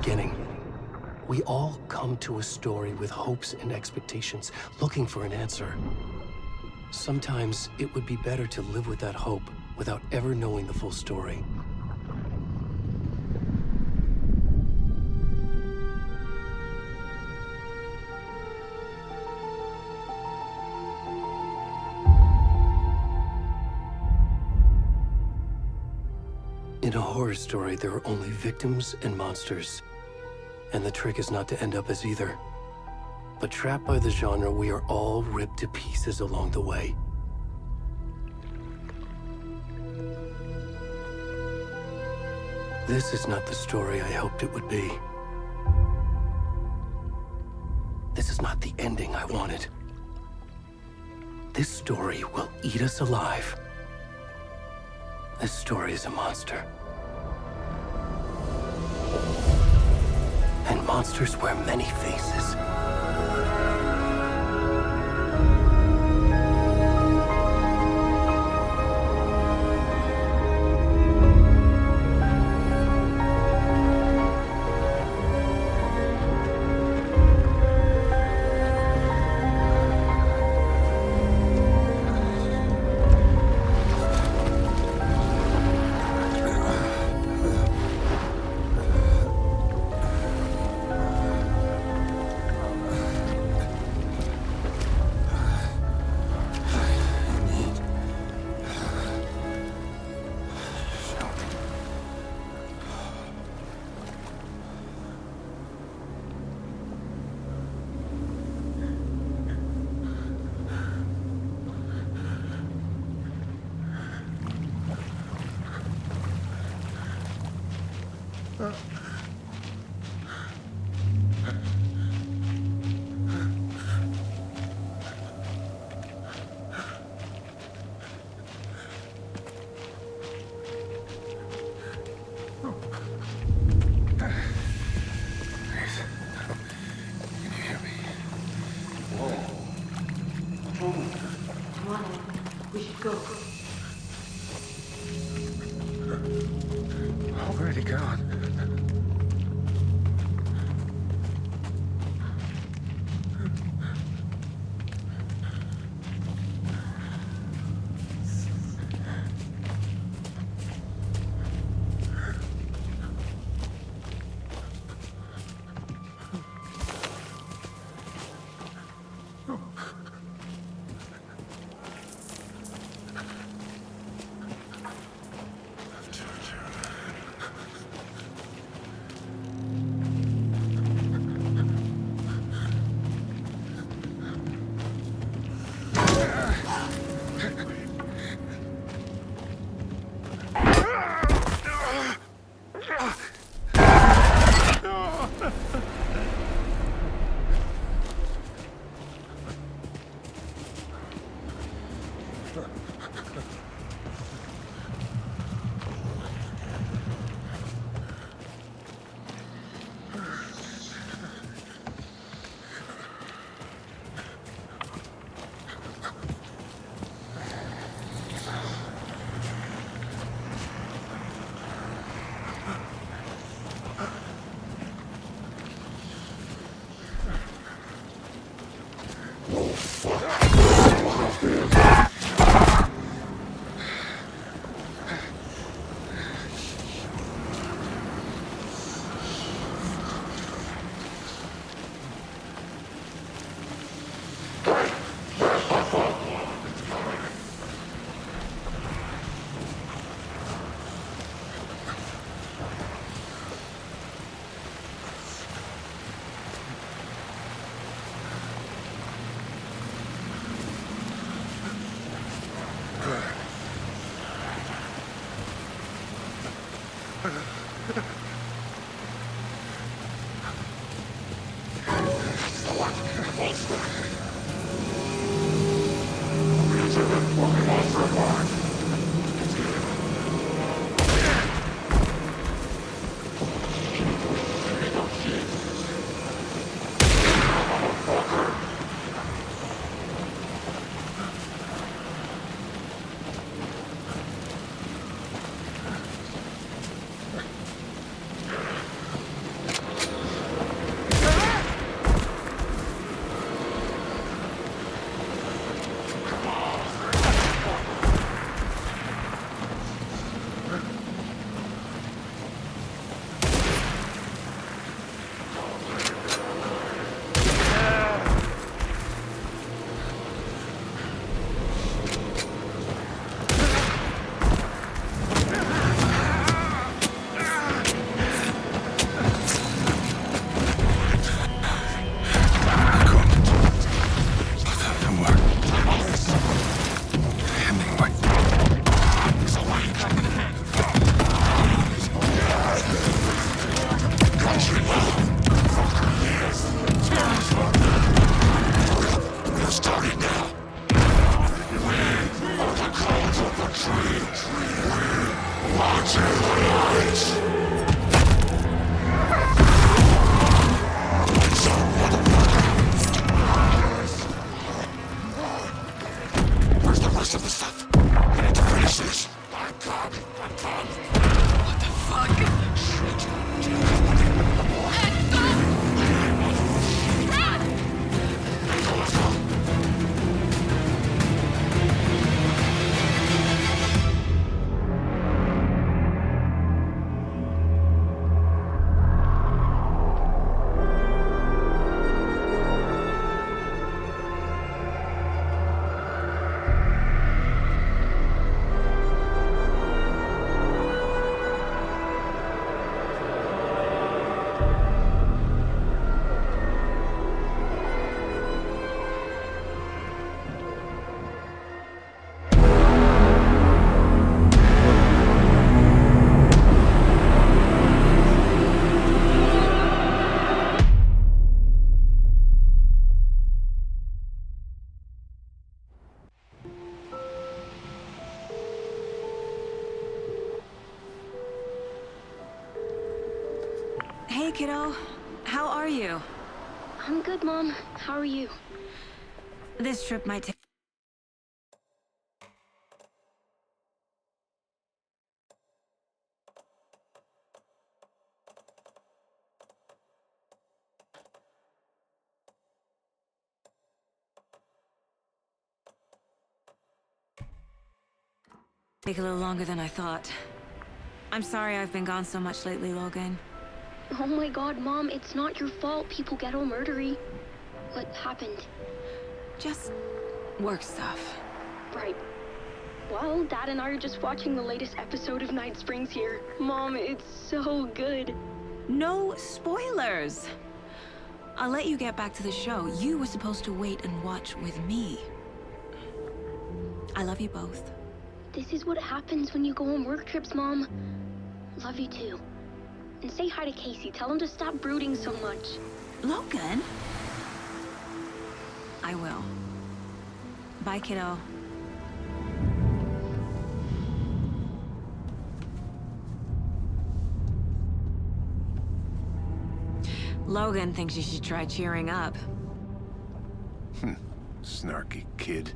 beginning. We all come to a story with hopes and expectations, looking for an answer. Sometimes it would be better to live with that hope without ever knowing the full story. In a horror story, there are only victims and monsters. And the trick is not to end up as either. But trapped by the genre, we are all ripped to pieces along the way. This is not the story I hoped it would be. This is not the ending I wanted. This story will eat us alive. This story is a monster. And monsters wear many faces. Already gone. Where's the rest of the stuff? We need to finish this. What the fuck? Hey, kiddo. How are you? I'm good, Mom. How are you? This trip might take a little longer than I thought. I'm sorry I've been gone so much lately, Logan. Oh my god, Mom, it's not your fault people get all murdery. What happened? Just work stuff. Right. Well, Dad and I are just watching the latest episode of Night Springs here. Mom, it's so good. No spoilers! I'll let you get back to the show. You were supposed to wait and watch with me. I love you both. This is what happens when you go on work trips, Mom. Love you too. And say hi to Casey. Tell him to stop brooding so much. Logan? I will. Bye, kiddo. Logan thinks you should try cheering up. Snarky kid.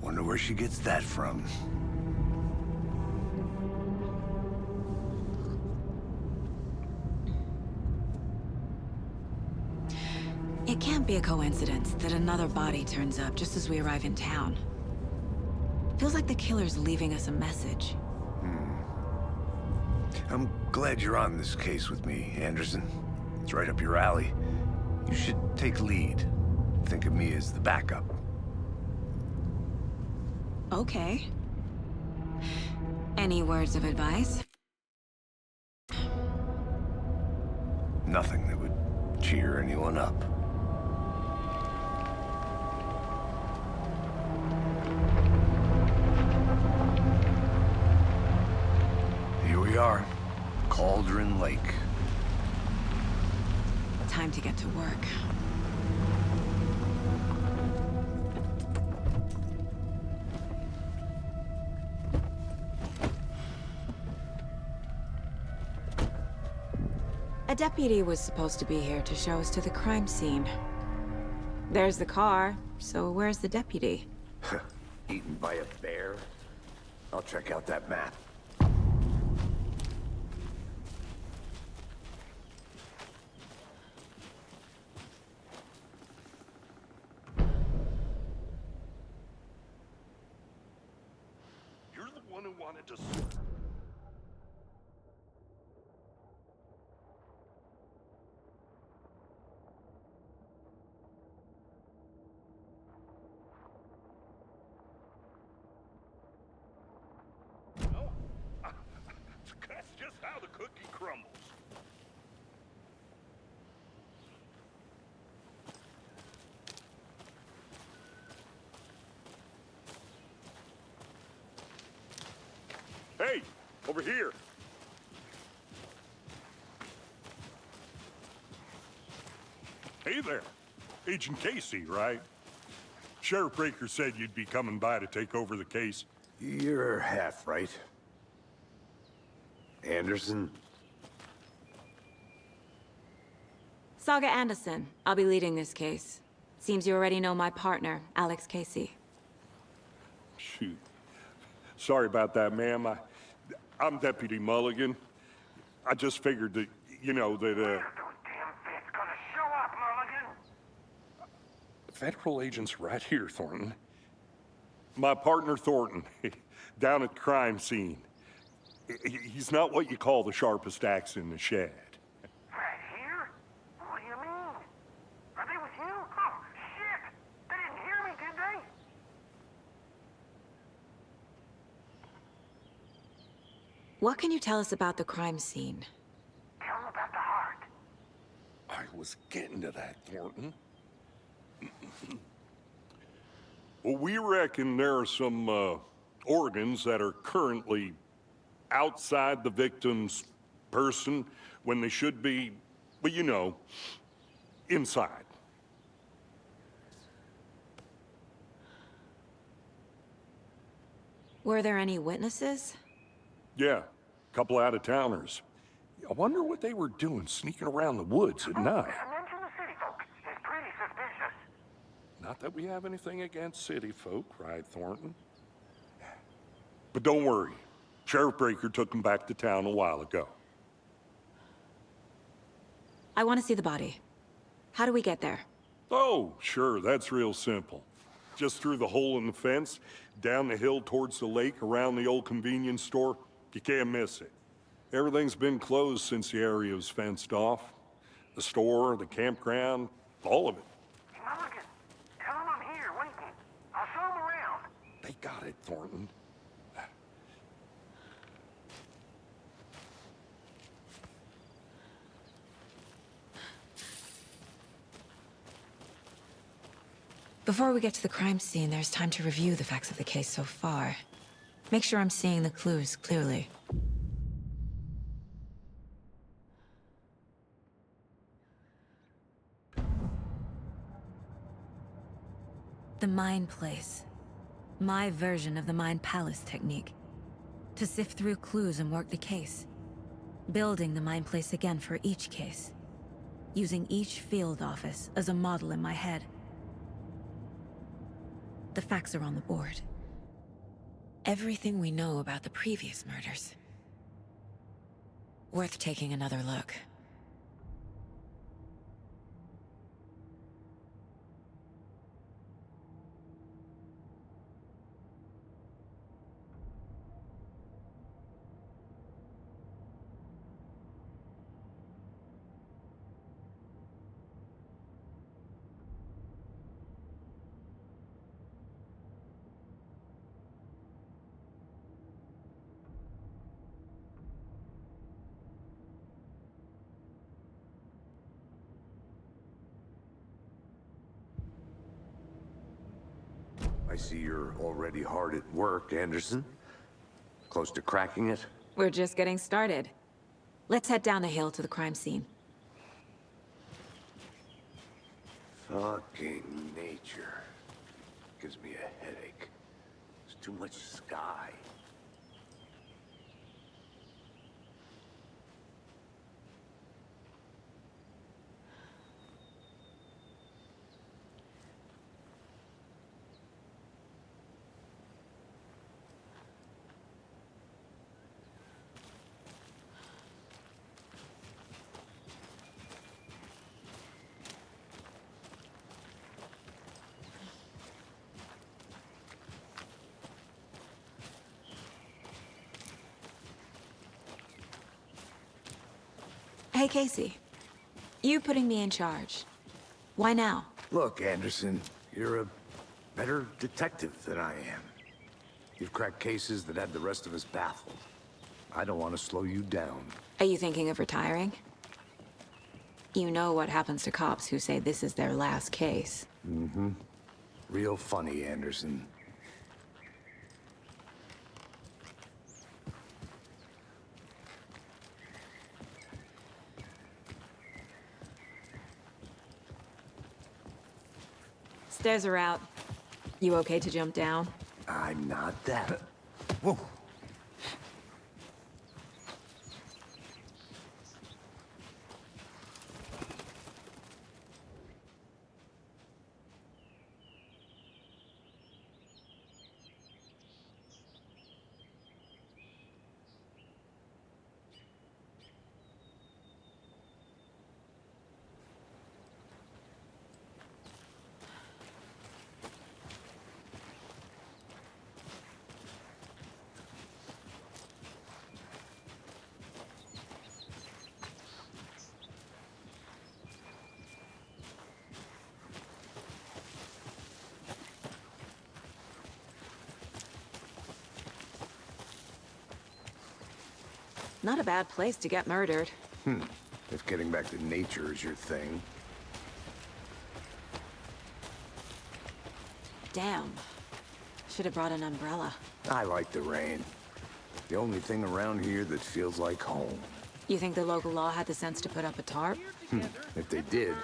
Wonder where she gets that from. It can't be a coincidence that another body turns up just as we arrive in town. Feels like the killer's leaving us a message. I'm glad you're on this case with me, Anderson. It's right up your alley. You should take lead. Think of me as the backup. Okay. Any words of advice? Nothing that would cheer anyone up. Here we are. Cauldron Lake. Time to get to work. A deputy was supposed to be here to show us to the crime scene. There's the car, so where's the deputy? Eaten by a bear? I'll check out that map. You're the one who wanted to... No. That's just how the cookie crumbles. Hey, over here. Hey there. Agent Casey, right? Sheriff Breaker said you'd be coming by to take over the case. You're half right. Anderson? Saga Anderson. I'll be leading this case. Seems you already know my partner, Alex Casey. Shoot. Sorry about that, ma'am. I'm Deputy Mulligan. I just figured that, that, Those damn feds gonna show up, Mulligan. Federal agent's right here, Thornton. My partner, Thornton, down at the crime scene. He's not what you call the sharpest axe in the shed. Right here? What do you mean? Are they with you? Oh, shit! They didn't hear me, did they? What can you tell us about the crime scene? Tell them about the heart. I was getting to that, Thornton. Well, we reckon there are some organs that are currently outside the victim's person when they should be, well, inside. Were there any witnesses? Yeah, a couple out-of-towners. I wonder what they were doing sneaking around the woods at night. Mention the city folk. It's pretty suspicious. Not that we have anything against city folk, right, Thornton? But don't worry. Sheriff Breaker took them back to town a while ago. I want to see the body. How do we get there? Oh, sure, that's real simple. Just through the hole in the fence, down the hill towards the lake, around the old convenience store. You can't miss it. Everything's been closed since the area was fenced off. The store, the campground, all of it. Mulligan, tell them I'm here waiting. I'll show them around. They got it, Thornton. Before we get to the crime scene, there's time to review the facts of the case so far. Make sure I'm seeing the clues clearly. The Mind Place. My version of the Mind Palace technique. To sift through clues and work the case. Building the Mind Place again for each case. Using each field office as a model in my head. The facts are on the board. Everything we know about the previous murders. Worth taking another look. I see you're already hard at work, Anderson. Close to cracking it? We're just getting started. Let's head down the hill to the crime scene. Fucking nature. Gives me a headache. There's too much sky. Hey, Casey. You putting me in charge. Why now? Look, Anderson, you're a better detective than I am. You've cracked cases that had the rest of us baffled. I don't want to slow you down. Are you thinking of retiring? You know what happens to cops who say this is their last case. Mm-hmm. Real funny, Anderson. Stairs are out. You okay to jump down? I'm not that. Whoa. Not a bad place to get murdered. If getting back to nature is your thing. Damn. Should have brought an umbrella. I like the rain. The only thing around here that feels like home. You think the local law had the sense to put up a tarp? If they did,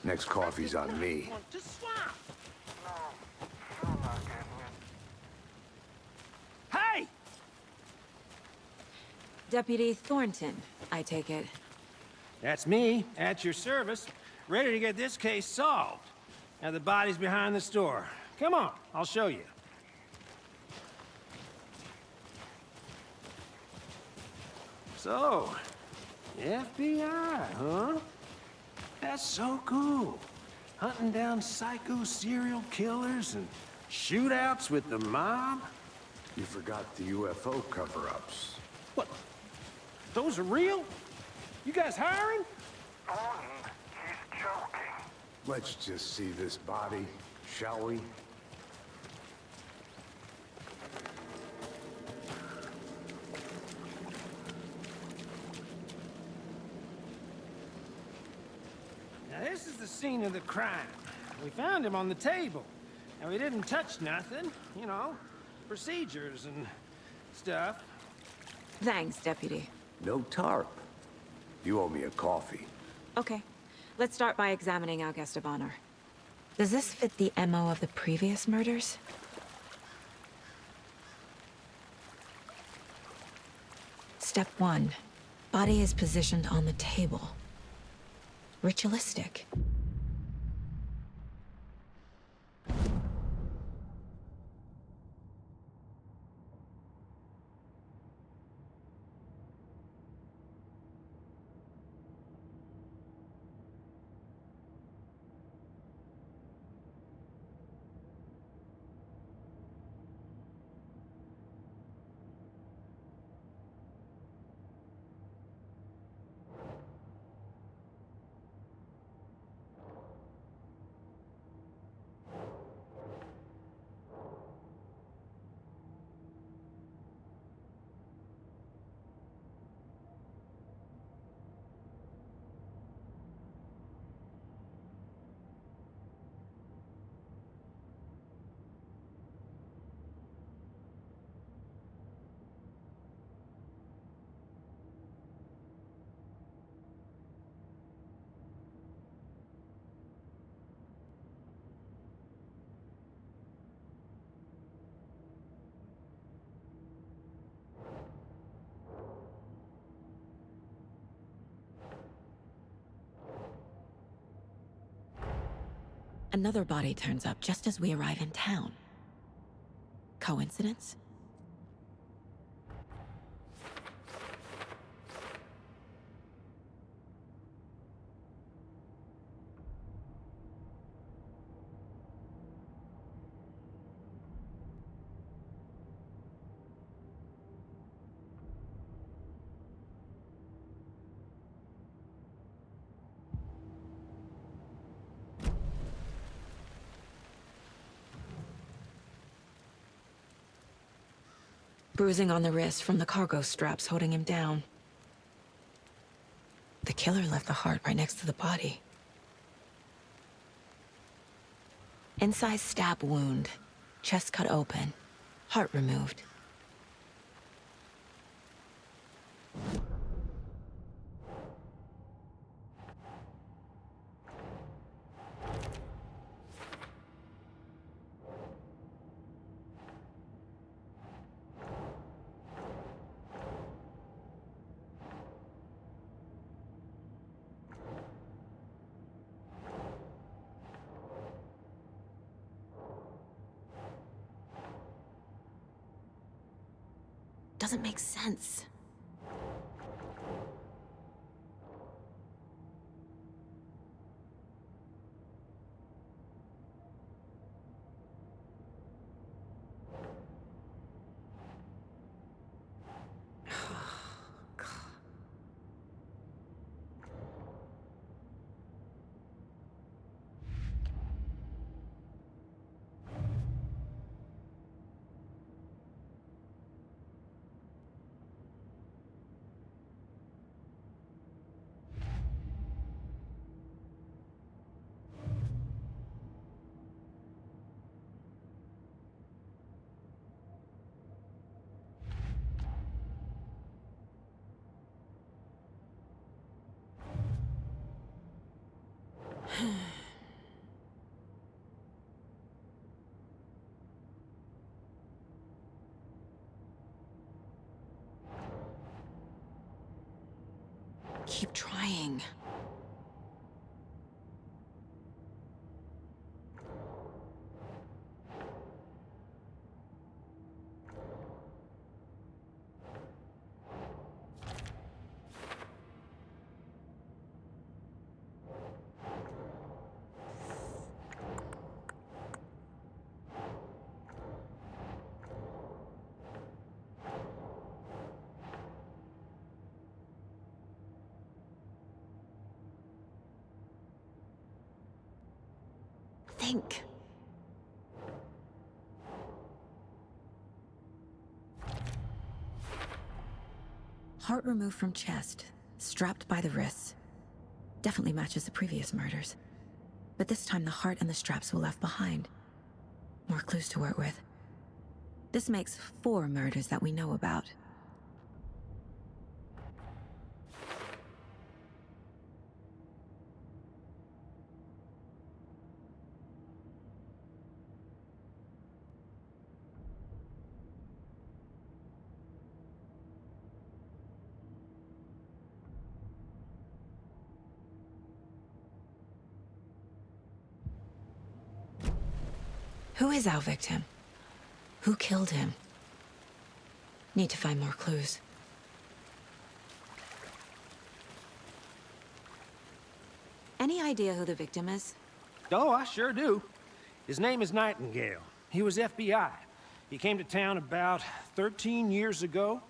next coffee's on me. Hey! Deputy Thornton, I take it. That's me, at your service, ready to get this case solved. Now the body's behind the store. Come on, I'll show you. So, FBI, huh? That's so cool. Hunting down psycho serial killers and shootouts with the mob? You forgot the UFO cover-ups. What? Those are real? You guys hiring? Thornton, he's joking. Let's just see this body, shall we? Now this is the scene of the crime. We found him on the table. And we didn't touch nothing, you know, procedures and stuff. Thanks, Deputy. No tarp. You owe me a coffee. Okay. Let's start by examining our guest of honor. Does this fit the MO of the previous murders? Step 1. Body is positioned on the table. Ritualistic. Another body turns up just as we arrive in town. Coincidence? Bruising on the wrist from the cargo straps holding him down. The killer left the heart right next to the body. Inside stab wound, chest cut open, heart removed. Doesn't make sense. Keep trying. Think. Heart removed from chest, strapped by the wrists. Definitely matches the previous murders. But this time the heart and the straps were left behind. More clues to work with. This makes 4 murders that we know about. Who is our victim? Who killed him? Need to find more clues. Any idea who the victim is? Oh, I sure do. His name is Nightingale. He was FBI. He came to town about 13 years ago.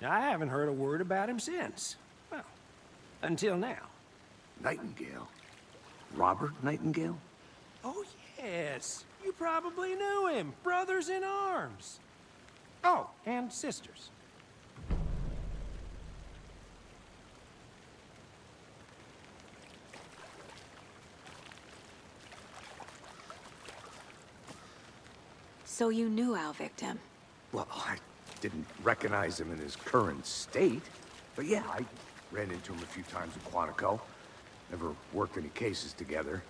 I haven't heard a word about him since. Well, until now. Nightingale? Robert Nightingale? Oh, yes. You probably knew him. Brothers in arms. Oh, and sisters. So you knew our victim? Well, I didn't recognize him in his current state. But yeah, I ran into him a few times in Quantico. Never worked any cases together.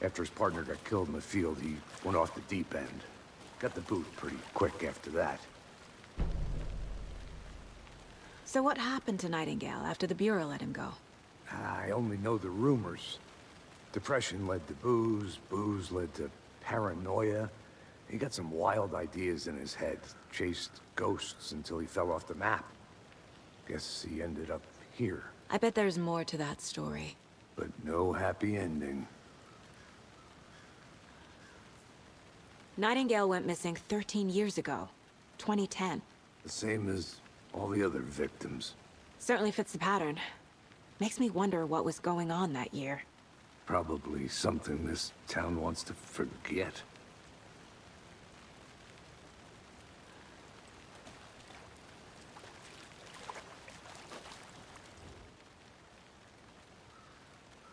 After his partner got killed in the field, he went off the deep end. Got the boot pretty quick after that. So what happened to Nightingale after the Bureau let him go? I only know the rumors. Depression led to booze, booze led to paranoia. He got some wild ideas in his head, chased ghosts until he fell off the map. Guess he ended up here, I bet there's more to that story. but no happy ending. Nightingale went missing 13 years ago, 2010. The same as all the other victims. Certainly fits the pattern. Makes me wonder what was going on that year. Probably something this town wants to forget.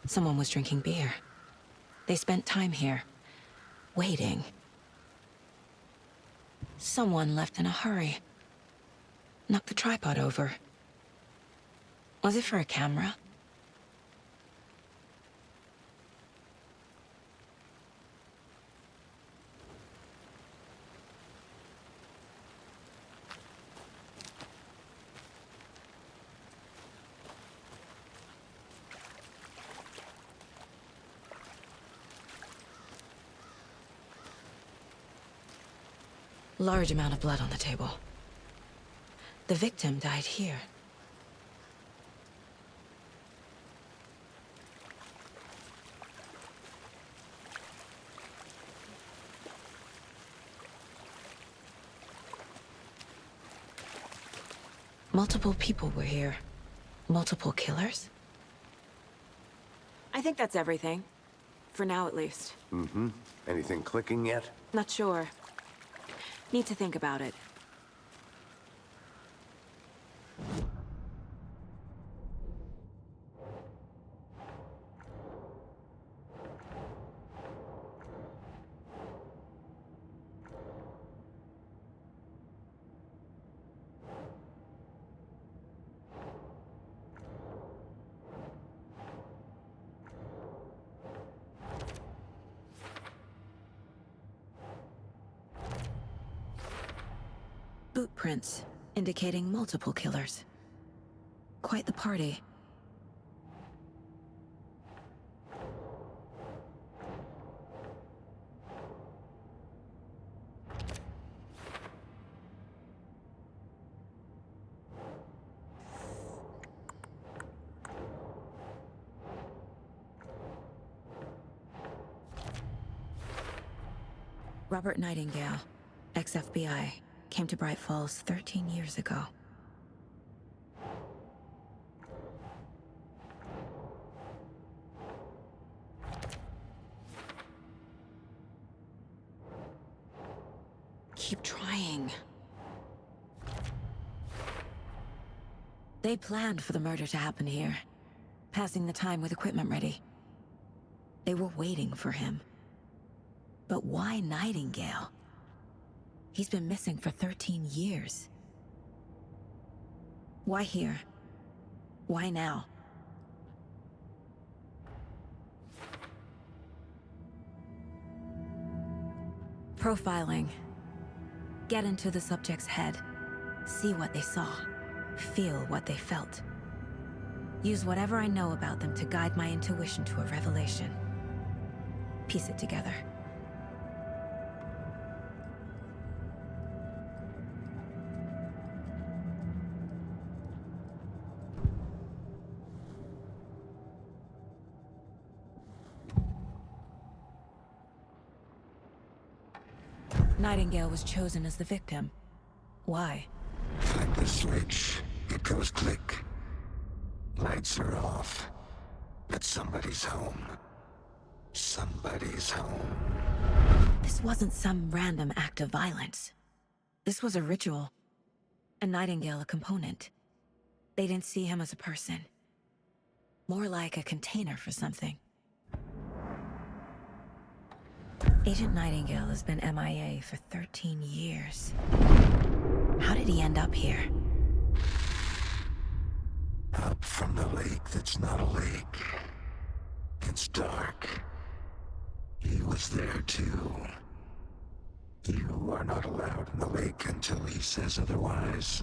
Someone was drinking beer. They spent time here, waiting. Someone left in a hurry. Knocked the tripod over. Was it for a camera? Large amount of blood on the table. The victim died here. Multiple people were here. Multiple killers? I think that's everything. For now, at least. Mm-hmm. Anything clicking yet? Not sure. Need to think about it. Boot prints, indicating multiple killers. Quite the party. Robert Nightingale, ex-FBI, came to Bright Falls 13 years ago. Keep trying. They planned for the murder to happen here, passing the time with equipment ready. They were waiting for him. But why Nightingale? He's been missing for 13 years. Why here? Why now? Profiling. Get into the subject's head. See what they saw. Feel what they felt. Use whatever I know about them to guide my intuition to a revelation. Piece it together. Nightingale was chosen as the victim. Why? Like the switch, it goes click. Lights are off. But somebody's home. Somebody's home. This wasn't some random act of violence. This was a ritual. And Nightingale a component. They didn't see him as a person. More like a container for something. Agent Nightingale has been MIA for 13 years. How did he end up here? Up from the lake that's not a lake. It's dark. He was there too. You are not allowed in the lake until he says otherwise.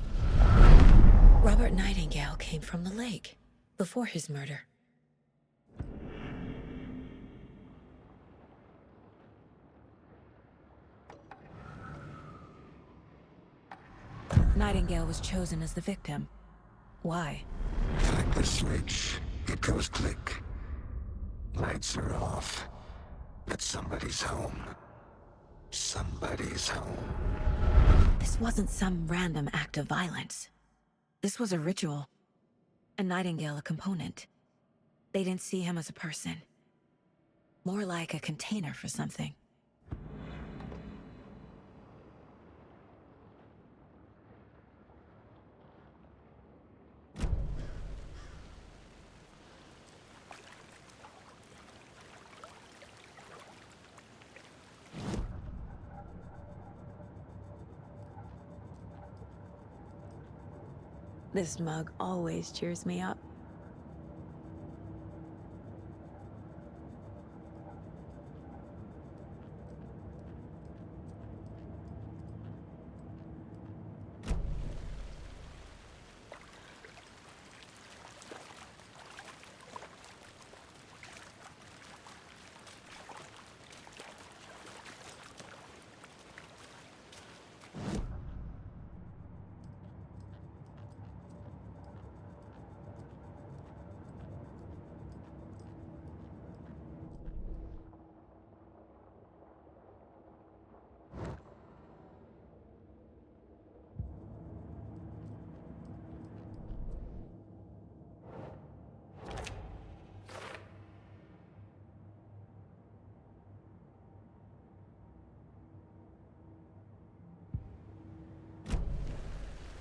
Robert Nightingale came from the lake, before his murder. Nightingale was chosen as the victim. Why? Like the switch, it goes click. Lights are off. But somebody's home. Somebody's home. This wasn't some random act of violence. This was a ritual. And Nightingale a component. They didn't see him as a person. More like a container for something. This mug always cheers me up.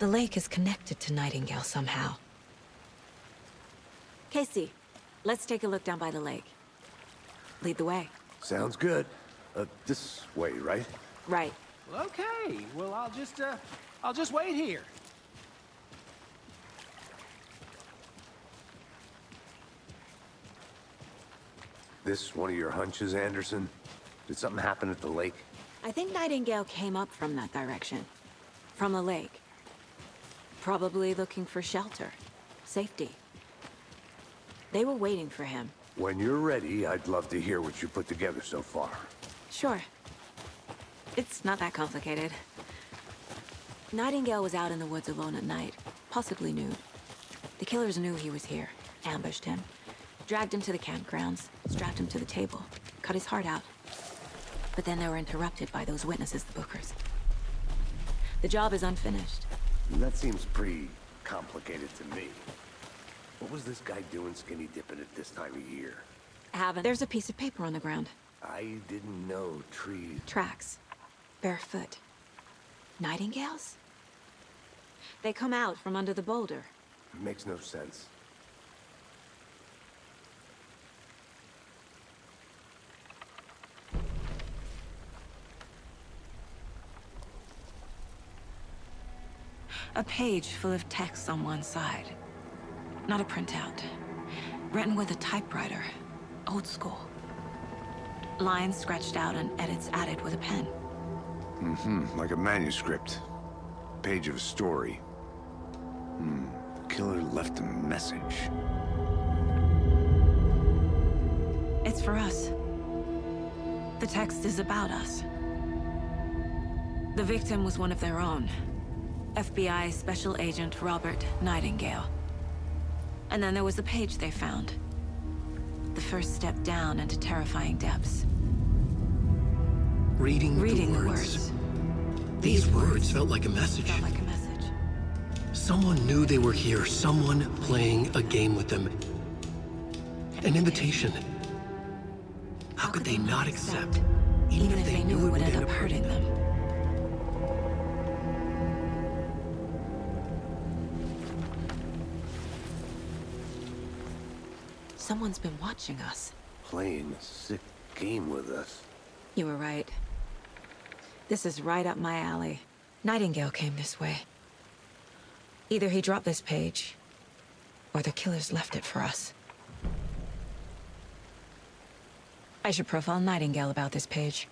The lake is connected to Nightingale somehow. Casey, let's take a look down by the lake. Lead the way. Sounds good. This way, right? Right. Well, okay. Well, I'll just wait here. This one of your hunches, Anderson? Did something happen at the lake? I think Nightingale came up from that direction. From the lake. Probably looking for shelter. Safety. They were waiting for him. When you're ready, I'd love to hear what you put together so far. Sure. It's not that complicated. Nightingale was out in the woods alone at night, possibly nude. The killers knew he was here, ambushed him, dragged him to the campgrounds, strapped him to the table, cut his heart out. But then they were interrupted by those witnesses, the Bookers. The job is unfinished. That seems pretty complicated to me. What was this guy doing skinny dipping at this time of year? There's a piece of paper on the ground. I didn't know trees... Tracks. Barefoot. Nightingales? They come out from under the boulder. Makes no sense. A page full of text on one side. Not a printout. Written with a typewriter. Old school. Lines scratched out and edits added with a pen. Like a manuscript. Page of a story. Killer left a message. It's for us. The text is about us. The victim was one of their own. FBI Special Agent Robert Nightingale. And then there was the page they found. The first step down into terrifying depths. Reading the words. These words felt like a message. Someone knew they were here, someone playing a game with them. An invitation. How could they not accept, even if they knew it would end up hurting them? Someone's been watching us. Playing a sick game with us. You were right. This is right up my alley. Nightingale came this way. Either he dropped this page, or the killers left it for us. I should profile Nightingale about this page.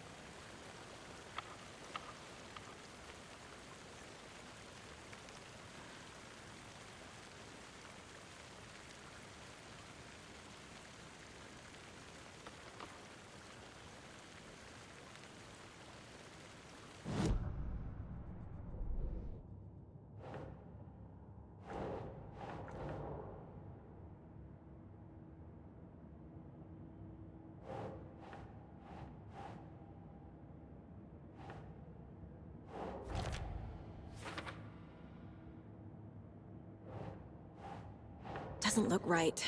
Doesn't look right.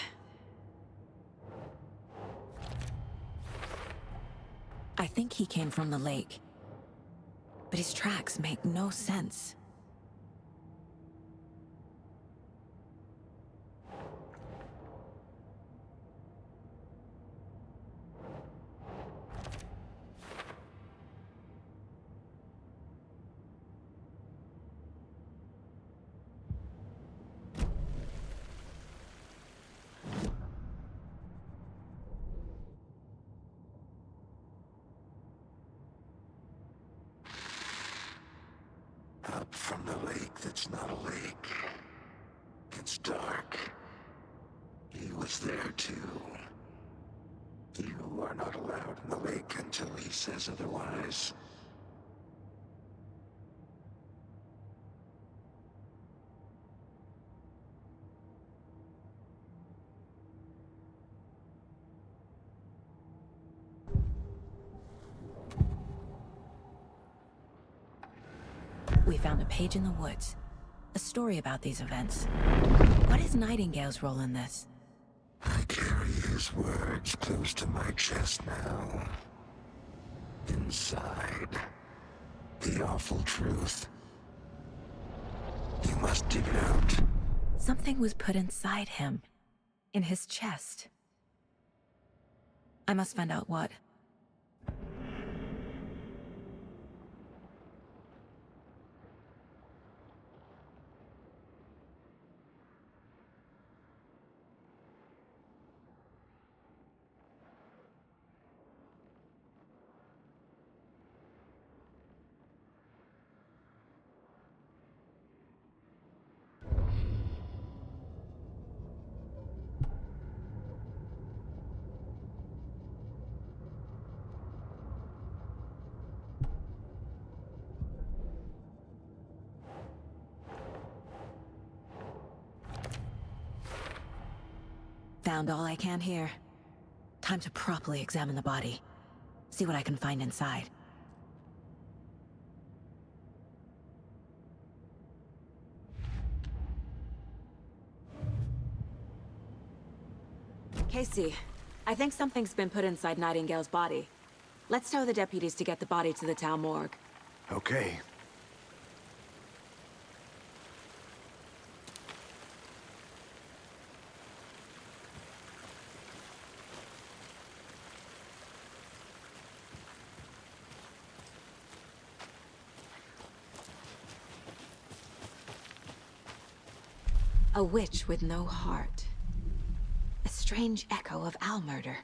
I think he came from the lake. But his tracks make no sense. Up from the lake that's not a lake. It's dark. He was there too. You are not allowed in the lake until he says otherwise. We found a page in the woods. A story about these events. What is Nightingale's role in this? I carry his words close to my chest now. Inside, the awful truth. You must dig it out. Something was put inside him. In his chest. I must find out what. Found all I can here. Time to properly examine the body. See what I can find inside. Casey, I think something's been put inside Nightingale's body. Let's tell the deputies to get the body to the town morgue. Okay. A witch with no heart. A strange echo of Al murder.